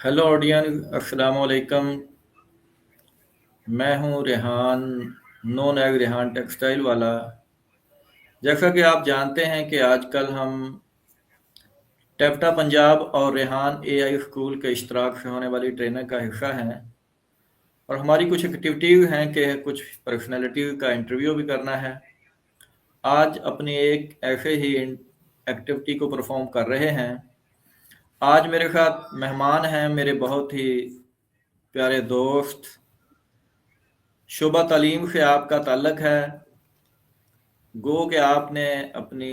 Hello audience, अस्सलाम वालेकुम। मैं हूं Rehan, known as Rehan textile वाला। जैसा कि आप जानते हैं कि आजकल हम टेप्टा पंजाब और रेहान एआई स्कूल के इश्तराक से होने वाली ट्रेनिंग का हिस्सा हैं, और हमारी कुछ एक्टिविटीज़ हैं कि कुछ पर्सनैलिटीज़ का इंटरव्यू भी करना है। आज अपनी एक ऐसे ही एक्टिविटी को परफॉर्म कर रहे हैं। आज मेरे साथ मेहमान हैं, मेरे बहुत ही प्यारे दोस्त। शुबा तालीम से आपका ताल्लुक है। गो कि आपने अपनी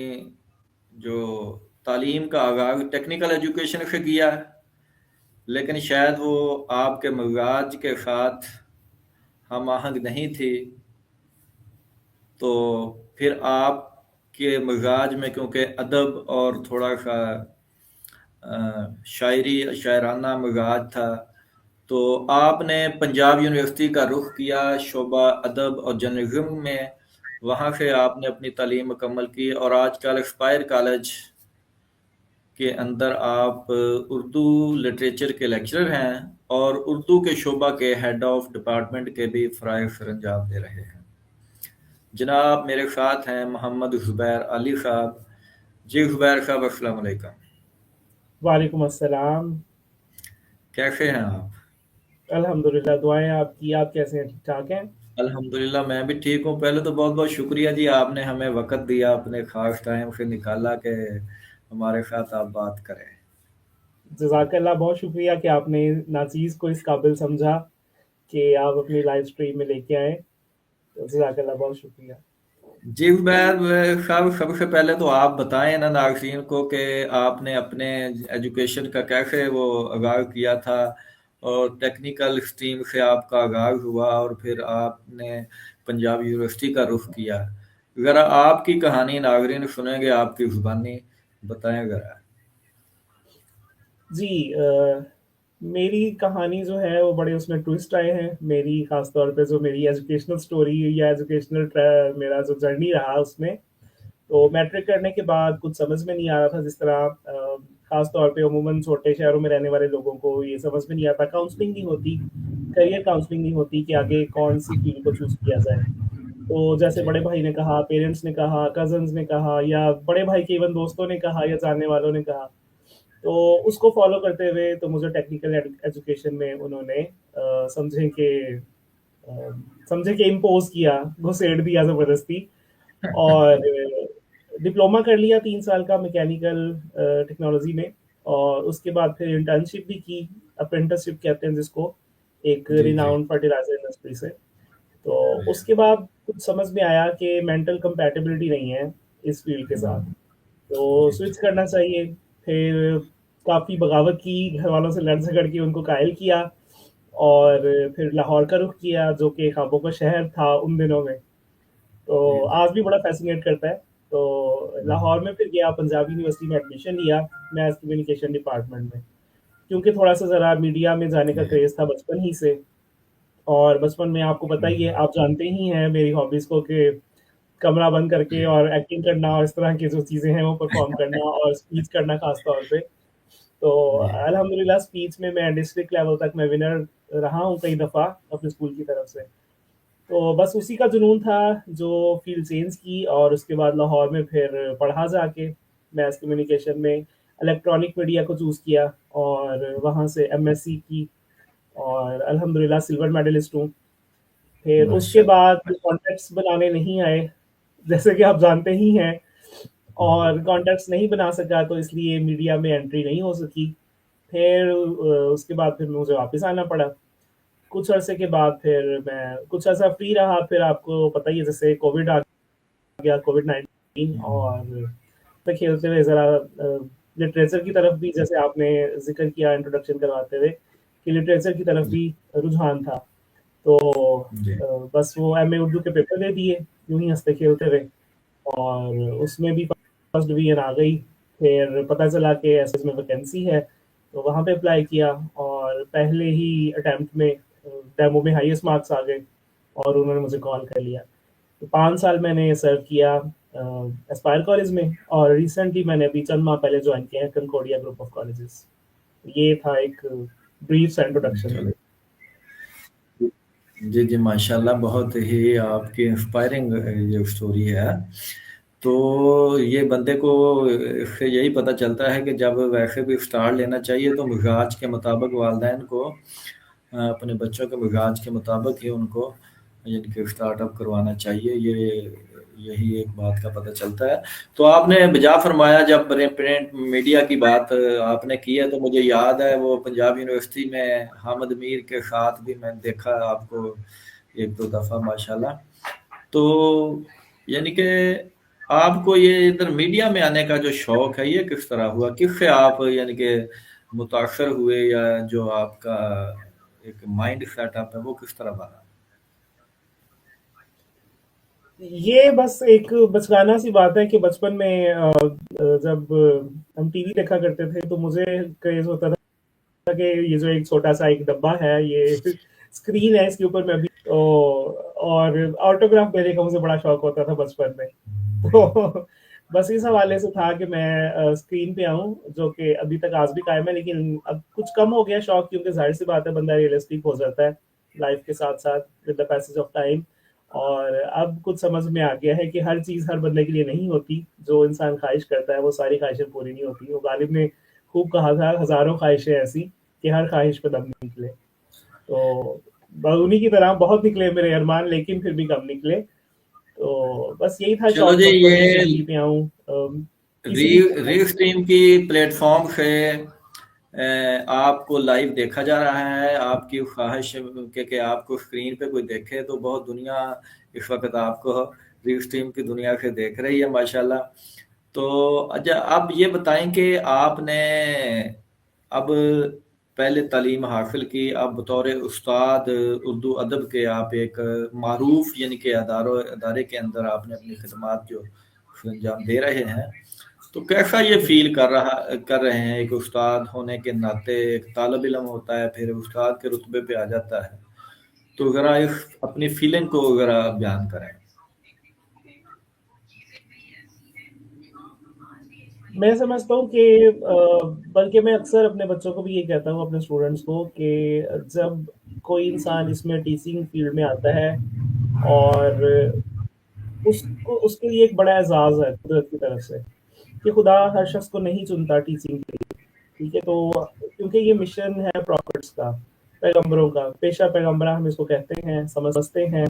जो तालीम का आगाज़ टेक्निकल एजुकेशन से किया, लेकिन शायद वो आपके मिजाज के साथ हम आहंग नहीं थी। तो फिर आपके मिजाज में क्योंकि अदब और थोड़ा सा शायरी शायराना मिजाज था, तो आपने पंजाब यूनिवर्सिटी का रुख किया शोबा अदब और जर्नलिज्म में। वहाँ से आपने अपनी तालीम मुकम्मल की और आजकल एक्सपायर कॉलेज के अंदर आप उर्दू लिटरेचर के लेक्चरर हैं और उर्दू के शोबा के हेड ऑफ डिपार्टमेंट के भी फ़राइज़ सर अंजाम दे रहे हैं। जनाब मेरे साथ हैं मोहम्मद ज़ुबैर अली साहब। जी ज़ुबैर साहब, अस्सलाम वालेकुम। वालेकुम अस्सलाम। कैसे हैं आप? अल्हम्दुलिल्लाह, दुआएं आपकी। आप कैसे हैं? ठीक ठाक हैं? अल्हम्दुलिल्लाह मैं भी ठीक हूँ। पहले तो बहुत बहुत शुक्रिया जी, आपने हमें वक़्त दिया, अपने ख़ास टाइम से निकाला कि हमारे साथ आप बात करें। जज़ाकल्लाह, बहुत शुक्रिया कि आपने नाचीज़ को इस काबिल समझा कि आप अपनी लाइव स्ट्रीम में लेके आए। तो जज़ाकल्लाह, बहुत शुक्रिया। जी मैं साहब, सबसे पहले तो आप बताएं ना नाज़रीन को कि आपने अपने एजुकेशन का कैसे वो आगाज़ किया था, और टेक्निकल स्ट्रीम से आपका आगाज़ हुआ और फिर आपने पंजाब यूनिवर्सिटी का रुख किया। ज़रा आपकी कहानी नाज़रीन सुनेंगे, आपकी ज़ुबानी बताएं ज़रा। जी, मेरी कहानी जो है वो बड़े उसमें ट्विस्ट आए हैं। मेरी ख़ास तौर पे जो मेरी एजुकेशनल स्टोरी या मेरा जो जर्नी रहा उसमें, तो मैट्रिक करने के बाद कुछ समझ में नहीं आ रहा था। जिस तरह ख़ास तौर पे अमूमन छोटे शहरों में रहने वाले लोगों को ये समझ में नहीं आता, काउंसलिंग नहीं होती, करियर काउंसलिंग नहीं होती कि आगे कौन-सी फ़ील्ड को चूज़ किया जाए। तो जैसे जी। बड़े भाई ने कहा, पेरेंट्स ने कहा, कज़िन्स ने कहा या बड़े भाई के इवन दोस्तों ने कहा या जानने वालों ने कहा, तो उसको फ़ॉलो करते हुए तो मुझे टेक्निकल एजुकेशन में उन्होंने अ, समझे कि इम्पोज़ किया, घुसेड़ दिया ज़बरदस्ती। और डिप्लोमा कर लिया 3 साल का मैकेनिकल टेक्नोलॉजी में, और उसके बाद फिर इंटर्नशिप भी की, अप्रेंटिसशिप कहते हैं जिसको, एक जी जी। रिनाउंड फर्टिलाइज़र इंडस्ट्री से। तो उसके बाद कुछ समझ में आया कि मेंटल कंपैटिबिलिटी नहीं है इस फ़ील्ड के साथ, तो जी जी। स्विच करना चाहिए। फिर काफ़ी बगावत की, घरवालों से लड़ झगड़ के उनको कायल किया, और फिर लाहौर का रुख किया, जो कि ख्वाबों का शहर था उन दिनों में। जी तो जी। आज भी बड़ा फ़ैसिनेट करता है। तो लाहौर में फिर गया, पंजाब यूनिवर्सिटी में एडमिशन लिया, मैथ कम्युनिकेशन डिपार्टमेंट में। क्योंकि थोड़ा-सा ज़रा मीडिया में जाने का जी क्रेज़ था बचपन ही से, और बचपन में आपको पता ही है, आप जानते ही हैं मेरी हॉबीज़ को, कि कमरा बंद करके जी। और एक्टिंग करना और इस तरह की जो चीज़ें हैं वो परफ़ॉर्म करना और स्पीच करना ख़ास तौर पे। तो जी अल्हम्दुलिल्लाह स्पीच में मैं डिस्ट्रिक्ट लेवल तक मैं विनर रहा हूँ कई दफ़ा अपने स्कूल की तरफ से। तो बस उसी का जुनून था जो फ़ील्ड चेंज की, और उसके बाद लाहौर में फिर पढ़ा जाके मैथ कम्युनिकेशन में, इलेक्ट्रॉनिक मीडिया को चूज़ किया और वहाँ से एमएससी की, और अल्हम्दुलिल्लाह सिल्वर मेडलिस्ट हूँ। फिर उसके माशाल्लाह। बाद कॉन्टैक्ट्स बनाने नहीं आए, जैसे कि आप जानते ही हैं, और कॉन्टैक्ट्स नहीं बना सका तो इसलिए मीडिया में एंट्री नहीं हो सकी। फिर उसके बाद फिर मुझे वापस आना पड़ा। कुछ अरसे के बाद फिर मैं कुछ ऐसा फ्री रहा, फिर आपको पता ही है, जैसे कोविड आ गया, कोविड-19, और तो खेलते हुए ज़रा लिटरेचर की तरफ भी, जैसे आपने ज़िक्र किया इंट्रोडक्शन करवाते हुए, कि लिटरेचर की तरफ भी रुझान था। तो जी बस वो एमए उर्दू के पेपर दे दिए, यूँ ही हँसते-खेलते हुए, और उसमें भी फर्स्ट डिवीज़न आ गई। फिर पता चला कि एसएस में वैकेंसी है, तो वहाँ पे अप्लाई किया, और पहले ही अटेम्प्ट में डेमो में हाईएस्ट मार्क्स आ गए, और उन्होंने मुझे कॉल कर लिया। तो 5 साल मैंने सर्व किया एस्पायर कॉलेज में, और रिसेंटली मैंने अभी चंद माह पहले जॉइन किया है कंकॉर्डिया ग्रुप ऑफ कॉलेजेस। ये था एक ब्रीफ इंट्रोडक्शन के लिए। जी जी, माशाल्लाह, बहुत ही आपकी इंस्पायरिंग ये स्टोरी है। तो ये बंदे को इससे यही पता चलता है कि जब वैसे भी स्टार्ट लेना चाहिए तो मिजाज के मुताबिक वालिदैन को अपने बच्चों के मिजाज के मुताबिक ही उनको यानी कि स्टार्टअप करवाना चाहिए। यही एक बात का पता चलता है। तो आपने बजा फरमाया, जब प्रिंट मीडिया की बात आपने की है, तो मुझे याद है वो पंजाब यूनिवर्सिटी में हामिद मीर के साथ भी मैंने देखा आपको एक दो दफ़ा, माशाल्लाह। तो यानी कि आपको ये इधर मीडिया में आने का जो शौक है, ये किस तरह हुआ? किससे आप यानी कि मुतासर हुए, या जो आपका एक माइंड सेटअप है वो किस तरह बना? ये बस एक बचकाना सी बात है कि बचपन में जब हम टीवी देखा करते थे तो मुझे क्रेज होता था कि ये जो एक छोटा सा एक डब्बा है, ये स्क्रीन है, इसके ऊपर मैं भी और ऑटोग्राफ देने का मुझे बड़ा शौक होता था बचपन में। तो बस इस हवाले से था कि मैं स्क्रीन पे आऊं, जो कि अभी तक आज भी कायम है, लेकिन अब कुछ कम हो गया शौक, क्योंकि जाहिर सी बात है बंदा रियलिस्टिक हो जाता है लाइफ के साथ साथ with the passage of time. और अब कुछ समझ में आ गया है कि हर चीज हर बंदे के लिए नहीं होती। जो इंसान ख्वाहिश करता है वो सारी ख्वाहिशें पूरी नहीं होती। वो गालिब ने खूब कहा था, हजारों ख्वाहिशें ऐसी कि हर ख्वाहिश पे दम निकले। तो उन्हीं की तरह बहुत निकले मेरे अरमान, लेकिन फिर भी कम निकले। तो बस यही था चलो शौक जी, बचपन में कि ये टीवी पे आऊं। री इसीलिए री स्ट्रीम की प्लेटफॉर्म से आपको लाइव देखा जा रहा है। आपकी ख्वाहिश कि आपको स्क्रीन पे कोई देखे, तो बहुत दुनिया इस वक्त आपको री स्ट्रीम की दुनिया से देख रही है, माशाल्लाह। तो अच्छा, अब ये बताएं कि आपने अब पहले तालीम हासिल की, अब बतौर उस्ताद उर्दू अदब के आप एक मारूफ यानी कि अदारे के अंदर आपने अपनी खिदमात जो अंजाम दे रहे हैं, तो कैसा ये फील कर रहे हैं? एक उस्ताद होने के नाते एक तालिब इल्म होता है, फिर उस्ताद के रुतबे पे आ जाता है, तो ज़रा इस अपनी फीलिंग को ज़रा बयान करें। मैं समझता हूँ कि बल्कि मैं अक्सर अपने बच्चों को भी ये कहता हूँ, अपने स्टूडेंट्स को, कि जब कोई इंसान इसमें टीचिंग फील्ड में आता है और उसको उसके लिए एक बड़ा एजाज है कुदरत की तरफ से कि खुदा हर शख्स को नहीं चुनता टीचिंग के लिए। ठीक है, तो क्योंकि ये मिशन है प्रॉफिट्स का, पैगंबरों का पेशा, पैगंबरा हम इसको कहते हैं, समझते हैं।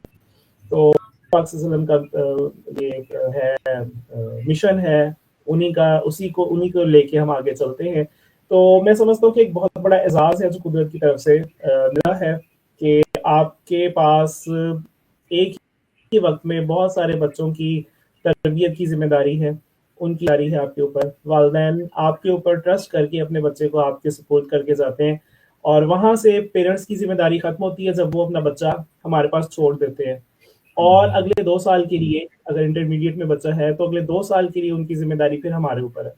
तो पाक सल्लल्लाहु अलैहि वसल्लम का ये है मिशन है, उन्हीं को लेके हम आगे चलते हैं। तो मैं समझता हूँ कि एक बहुत बड़ा एजाज है जो कुदरत की तरफ से मिला है कि आपके पास एक ही वक्त में बहुत सारे बच्चों की तरबियत की जिम्मेदारी है। उनकी जिम्मेदारी है आपके ऊपर। वालिदैन आपके ऊपर ट्रस्ट करके अपने बच्चे को आपके सपोर्ट करके जाते हैं, और वहां से पेरेंट्स की जिम्मेदारी खत्म होती है जब वो अपना बच्चा हमारे पास छोड़ देते हैं। और अगले 2 साल के लिए, अगर इंटरमीडिएट में बच्चा है तो अगले 2 साल के लिए उनकी जिम्मेदारी फिर हमारे ऊपर है।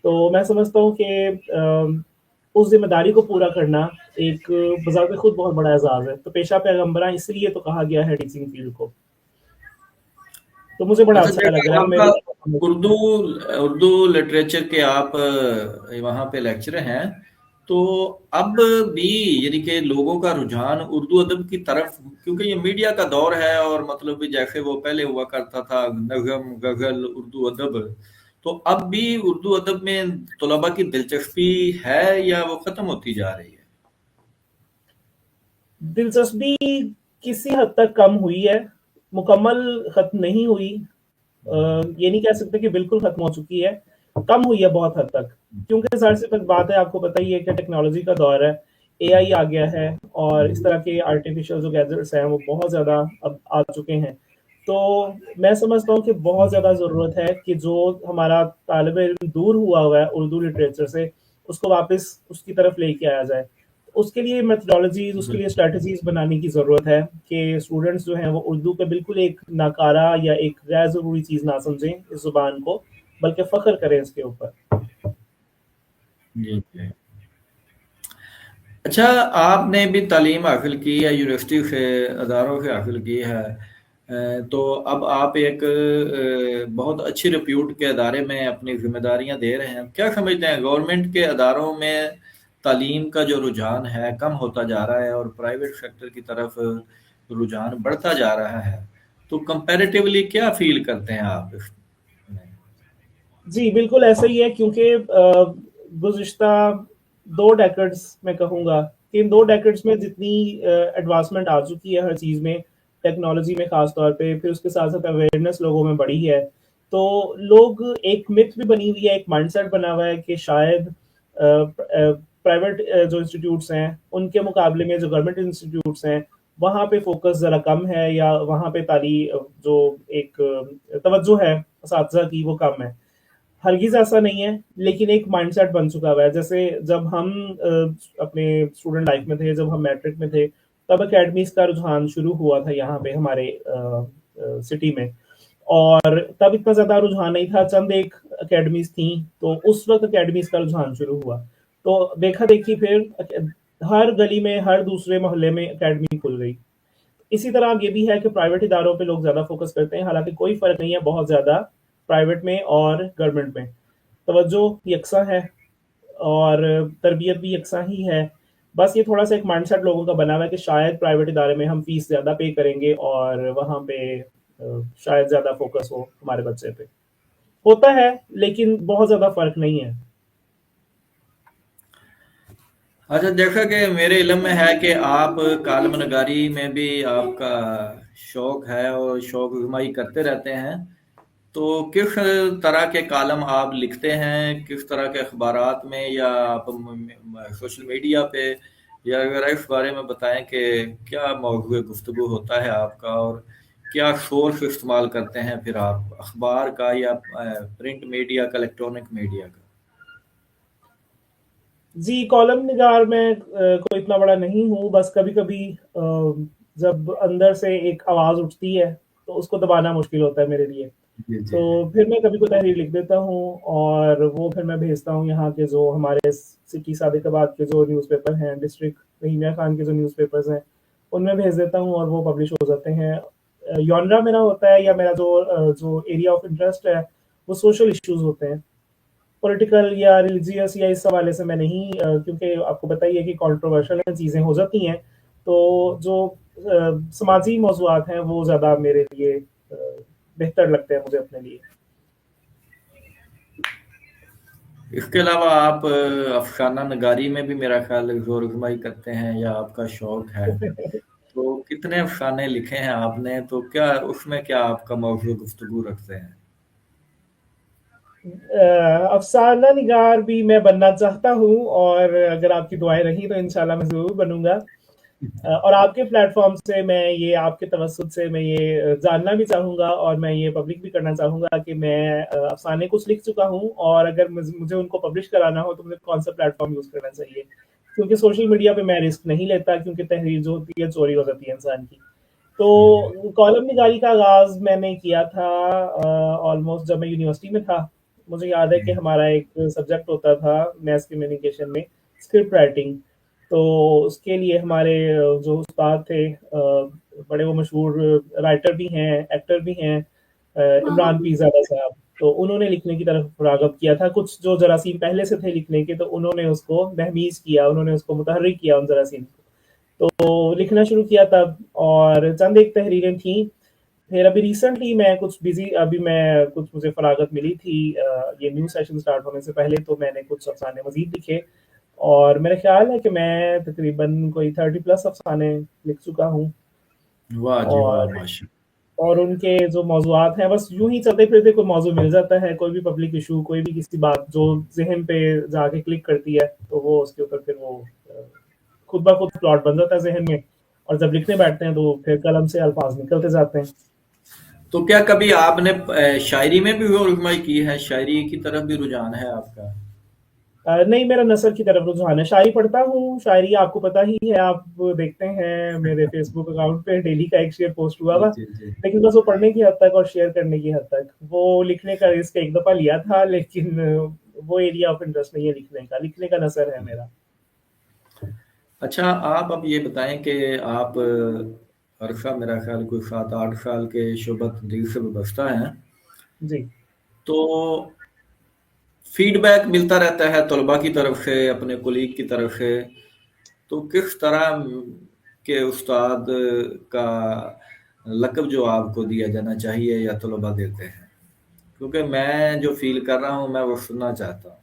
तो मैं समझता हूँ कि उस जिम्मेदारी को पूरा करना एक बजाते खुद बहुत बड़ा एजाज है। तो पेशा पैगंबरा इसलिए तो कहा गया है टीचिंग फील्ड को। तो मुझे बड़ा अच्छा, अच्छा लग जैसे रहा है आपका मेरे। उर्दू उर्दू लिटरेचर के आप वहाँ पे लेक्चर हैं, तो अब भी यानी कि लोगों का रुझान उर्दू अदब की तरफ, क्योंकि ये मीडिया का दौर है, और मतलब भी जैसे वो पहले हुआ करता था नज़म गज़ल उर्दू अदब, तो अब भी उर्दू अदब में तलबा की दिलचस्पी है या वो ख़त्म होती जा रही है? दिलचस्पी किसी हद तक कम हुई है, मुकम्मल खत्म नहीं हुई। ये नहीं कह सकते कि बिल्कुल खत्म हो चुकी है, कम हुई है बहुत हद तक। क्योंकि जाहिर सी बात है, आपको पता ही है कि टेक्नोलॉजी का दौर है, एआई आ गया है, और इस तरह के आर्टिफिशियल जो गैजेट्स हैं वो बहुत ज़्यादा अब आ चुके हैं। तो मैं समझता हूँ कि बहुत ज़्यादा ज़रूरत है कि जो हमारा तालिब इल्म दूर हुआ है उर्दू लिटरेचर से, उसको वापस उसकी तरफ लेके आया जाए। उसके लिए मेथोडोलॉजीज, उसके लिए स्ट्रेटजीज बनाने की ज़रूरत है कि स्टूडेंट्स जो हैं वो उर्दू पे बिल्कुल एक नाकारा या एक गैर ज़रूरी चीज़ ना समझें इस ज़ुबान को, बल्कि फ़ख्र करें इसके ऊपर। जी जी। अच्छा, आपने भी तालीम हासिल की है, यूनिवर्सिटी से अदारों से हासिल की है, तो अब आप एक बहुत अच्छी रिप्यूट के अदारे में अपनी जिम्मेदारियां दे रहे हैं। क्या समझते हैं, गवर्नमेंट के अदारों में تعلیم کا جو رجحان ہے کم ہوتا جا رہا ہے اور پرائیویٹ سیکٹر کی طرف رجحان بڑھتا جا رہا ہے، تو کمپیریٹیولی کیا فیل کرتے ہیں آپ اس میں؟ جی بالکل ایسا ہی ہے، کیونکہ گزشتہ 2 ڈیکڈس میں کہوں گا کہ ان 2 ڈیکڈس میں جتنی ایڈوانسمنٹ آ چکی ہے ہر چیز میں، ٹیکنالوجی میں خاص طور پہ، پھر اس کے ساتھ ساتھ اویئرنیس لوگوں میں بڑھی ہے، تو لوگ ایک متھ بھی بنی ہوئی ہے، ایک مائنڈ سیٹ بنا ہوا ہے کہ شاید پرائیویٹ جو انسٹیٹیوٹس ہیں ان کے مقابلے میں جو گورنمنٹ انسٹیٹیوٹس ہیں وہاں پہ فوکس ذرا کم ہے، یا وہاں پہ تعلیم جو ایک توجہ ہے اساتذہ کی وہ کم ہے۔ ہرگز ایسا نہیں ہے، لیکن ایک مائنڈ سیٹ بن چکا ہوا ہے۔ جیسے جب ہم اپنے اسٹوڈنٹ لائف میں تھے، جب ہم میٹرک میں تھے، تب اکیڈمیز کا رجحان شروع ہوا تھا یہاں پہ ہمارے سٹی میں، اور تب اتنا زیادہ رجحان نہیں تھا، چند ایک اکیڈمیز تھیں، تو اس وقت اکیڈمیز کا رجحان شروع ہوا، تو دیکھا دیکھی پھر ہر گلی میں، ہر دوسرے محلے میں اکیڈمی کھل گئی۔ اسی طرح یہ بھی ہے کہ پرائیویٹ اداروں پہ لوگ زیادہ فوکس کرتے ہیں، حالانکہ کوئی فرق نہیں ہے بہت زیادہ پرائیویٹ میں اور گورنمنٹ میں، توجہ یکساں ہے اور تربیت بھی یکساں ہی ہے۔ بس یہ تھوڑا سا ایک مائنڈ سیٹ لوگوں کا بنا ہوا ہے کہ شاید پرائیویٹ ادارے میں ہم فیس زیادہ پے کریں گے اور وہاں پہ شاید زیادہ فوکس ہو ہمارے بچے پہ، ہوتا ہے لیکن بہت زیادہ فرق نہیں ہے۔ اچھا، جیسا کہ میرے علم میں ہے کہ آپ کالم نگاری میں بھی آپ کا شوق ہے اور شوق زمائی کرتے رہتے ہیں، تو کس طرح کے کالم آپ لکھتے ہیں؟ کس طرح کے اخبارات میں، یا آپ سوشل میڈیا پہ، یا اگر اس بارے میں بتائیں کہ کیا موضوع گفتگو ہوتا ہے آپ کا، اور کیا سورس استعمال کرتے ہیں پھر آپ، اخبار کا یا پرنٹ میڈیا کا، الیکٹرانک میڈیا کا؟ جی کالم نگار میں کوئی اتنا بڑا نہیں ہوں، بس کبھی کبھی جب اندر سے ایک آواز اٹھتی ہے تو اس کو دبانا مشکل ہوتا ہے میرے لیے، جی تو جی پھر میں کبھی کوئی تحریر لکھ دیتا ہوں اور وہ پھر میں بھیجتا ہوں یہاں کے جو ہمارے سٹی صادق آباد کے جو نیوز پیپر ہیں، ڈسٹرکٹ رحیمیہ خان کے جو نیوز پیپرز ہیں ان میں بھیج دیتا ہوں اور وہ پبلش ہو جاتے ہیں۔ یونرا میرا ہوتا ہے، یا میرا جو ایریا آف انٹرسٹ ہے وہ سوشل ایشوز ہوتے ہیں، پولیٹیکل یا ریلیجیس یا اس حوالے سے میں نہیں، کیونکہ آپ کو بتائیے کہ کنٹروورشل چیزیں ہو جاتی ہیں، تو جو سماجی موضوعات ہیں وہ زیادہ میرے لیے بہتر لگتے ہیں مجھے اپنے لیے۔ اس کے علاوہ آپ افسانہ نگاری میں بھی میرا خیال ہے زور آزمائی کرتے ہیں، یا آپ کا شوق ہے؟ تو کتنے افسانے لکھے ہیں آپ نے؟ تو کیا اس میں کیا آپ کا موضوع گفتگو رکھتے ہیں؟ افسانہ نگار بھی میں بننا چاہتا ہوں، اور اگر آپ کی دعائیں رہیں تو انشاءاللہ میں ضرور بنوں گا، اور آپ کے پلیٹ فارم سے میں یہ، آپ کے توسط سے میں یہ جاننا بھی چاہوں گا اور میں یہ پبلک بھی کرنا چاہوں گا کہ میں افسانے کچھ لکھ چکا ہوں، اور اگر مجھے ان کو پبلش کرانا ہو تو مجھے کون سا پلیٹ فارم یوز کرنا چاہیے، کیونکہ سوشل میڈیا پہ میں رسک نہیں لیتا، کیونکہ تحریر جو ہوتی ہے چوری ہو جاتی ہے انسان کی۔ تو کالم نگاری کا آغاز میں نے کیا تھا آلموسٹ جب میں یونیورسٹی میں تھا۔ مجھے یاد ہے کہ ہمارا ایک سبجیکٹ ہوتا تھا میس کمیونیکیشن میں، اسکرپٹ رائٹنگ، تو اس کے لیے ہمارے جو استاد تھے، بڑے وہ مشہور رائٹر بھی ہیں، ایکٹر بھی ہیں، عمران پی زادہ صاحب، تو انہوں نے لکھنے کی طرف راغب کیا تھا، کچھ جو جراثیم پہلے سے تھے لکھنے کے تو انہوں نے اس کو مہمیز کیا، انہوں نے اس کو متحرک کیا ان جراثیم کو، تو لکھنا شروع کیا تب، اور چند ایک تحریریں تھیں۔ پھر ابھی ریسنٹلی میں کچھ بزی، ابھی میں کچھ مجھے فراغت ملی تھی یہ نیو سیشن سٹارٹ ہونے سے پہلے، تو میں نے کچھ افسانے مزید لکھے، اور میرا خیال ہے کہ میں تقریباً کوئی 30+ افسانے لکھ چکا ہوں، واہ جی واہ، اور ماشاء اور ان کے جو موضوعات ہیں بس یوں ہی چلتے پھرتے کوئی موضوع مل جاتا ہے، کوئی بھی پبلک ایشو، کوئی بھی کسی بات جو ذہن پہ جا کے کلک کرتی ہے تو وہ اس کے اوپر پھر وہ خود بخود پلاٹ بن جاتا ہے ذہن میں، اور جب لکھنے بیٹھتے ہیں تو پھر قلم سے الفاظ نکلتے جاتے ہیں۔ تو کیا کبھی آپ نے شاعری میں بھی زور آزمائی کی ہے؟ شاعری کی طرف بھی رجحان ہے آپ کا؟ نہیں، میرا نثر کی طرف رجحان ہے، شاعری پڑھتا ہوں، شاعری آپ کو پتہ ہی ہے، آپ دیکھتے ہیں میرے فیس بک اکاؤنٹ پہ ڈیلی کا ایک شیئر پوسٹ ہوا جی ہوا، جی جی۔ لیکن بس وہ پڑھنے کی حد تک اور شیئر کرنے کی حد تک، وہ لکھنے کا رسک ایک دفعہ لیا تھا، لیکن وہ ایریا آف انٹرسٹ نہیں ہے لکھنے کا نثر ہے میرا۔ اچھا، آپ اب یہ بتائیں کہ آپ عرصہ میرا خیال کوئی 7-8 سال کے شعبہ تدریس سے وابستہ ہیں، جی تو फीडबैक मिलता रहता है तलबा की तरफ से, अपने कोलीग की तरफ से, तो किस तरह के उस्ताद का लक़ब जो आपको दिया जाना चाहिए या तलबा देते हैं? क्योंकि मैं जो फ़ील कर रहा हूँ मैं वो सुनना चाहता हूँ।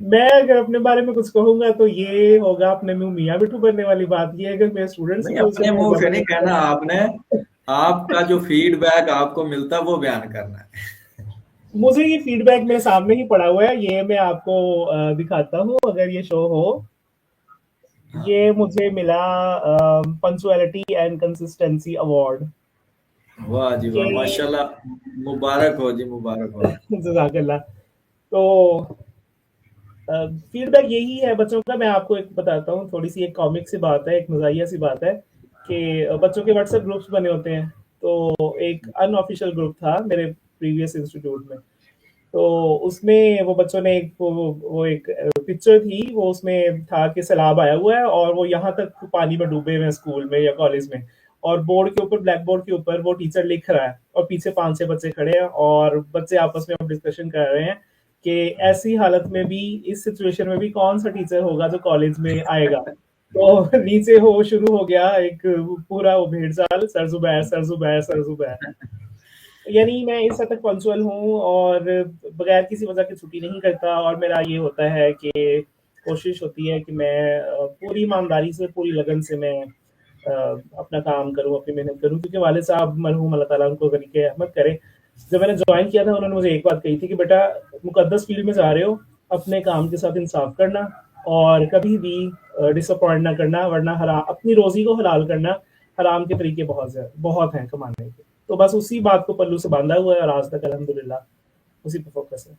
मैं अगर अपने बारे में कुछ कहूँगा तो ये होगा अपने मुँह मियाँ मिट्ठू बनने वाली बात। ये अगर मेरे स्टूडेंट्स नहीं, की तरफ से अपने मैं मुँह से नहीं ज़बरदस्ती कहना आपने, आपका जो फ़ीडबैक आपको मिलता है वो बयान करना है। मुझे ये फीडबैक मेरे सामने ही पड़ा हुआ है, ये मैं आपको दिखाता हूँ अगर ये शो हो। हाँ, ये मुझे मिला पंक्चुअलिटी एंड कंसिस्टेंसी अवार्ड। वाह जी वाह! ये माशाल्लाह, मुबारक हो जी, मुबारक हो। जज़ाकल्लाह। तो फीडबैक यही है बच्चों का। मैं आपको एक बताता हूँ, थोड़ी सी एक कॉमिक सी बात है, एक मज़ाहिया सी बात है कि बच्चों के व्हाट्सएप ग्रुप्स बने होते हैं। तो एक अनऑफिशियल ग्रुप था मेरे प्रीवियस इंस्टीट्यूट में। तो उसमें वो बच्चों ने एक वो एक पिक्चर थी, वो उसमें था कि सैलाब आया हुआ है और वो यहाँ तक पानी में डूबे हुए हैं स्कूल में या कॉलेज में। और बोर्ड के ऊपर, ब्लैक बोर्ड के ऊपर वो टीचर लिख रहा है और पीछे 5-6 बच्चे खड़े हैं और बच्चे आपस में डिस्कशन कर रहे हैं कि ऐसी हालत में भी, इस सिचुएशन में भी कौन सा टीचर होगा जो कॉलेज में आएगा। तो नीचे हो शुरू हो गया एक पूरा वो भेड़ चाल, sir Zubair sir Zubair sir Zubair. यानी मैं इस हद तक पंक्चुअल हूँ और बगैर किसी वजह की छुट्टी नहीं करता। और मेरा ये होता है कि कोशिश होती है कि मैं पूरी ईमानदारी से, पूरी लगन से मैं अपना काम करूँ, अपनी मेहनत करूँ। क्योंकि वालिद साहब मरहूम, अल्लाह ताला उनको गनी रहमत करे, जब मैंने ज्वाइन किया था उन्होंने मुझे एक बात कही थी कि बेटा, मुकद्दस फील्ड में जा रहे हो, अपने काम के साथ इंसाफ करना और कभी भी डिसअपॉइंट ना करना, वरना हराम, अपनी रोजी को हलाल करना। हराम के तरीके बहुत हैं कमाने के। तो बस उसी बात को पल्लू से बांधा हुआ है और आज तक अल्हम्दुलिल्लाह उसी पे फोकस है।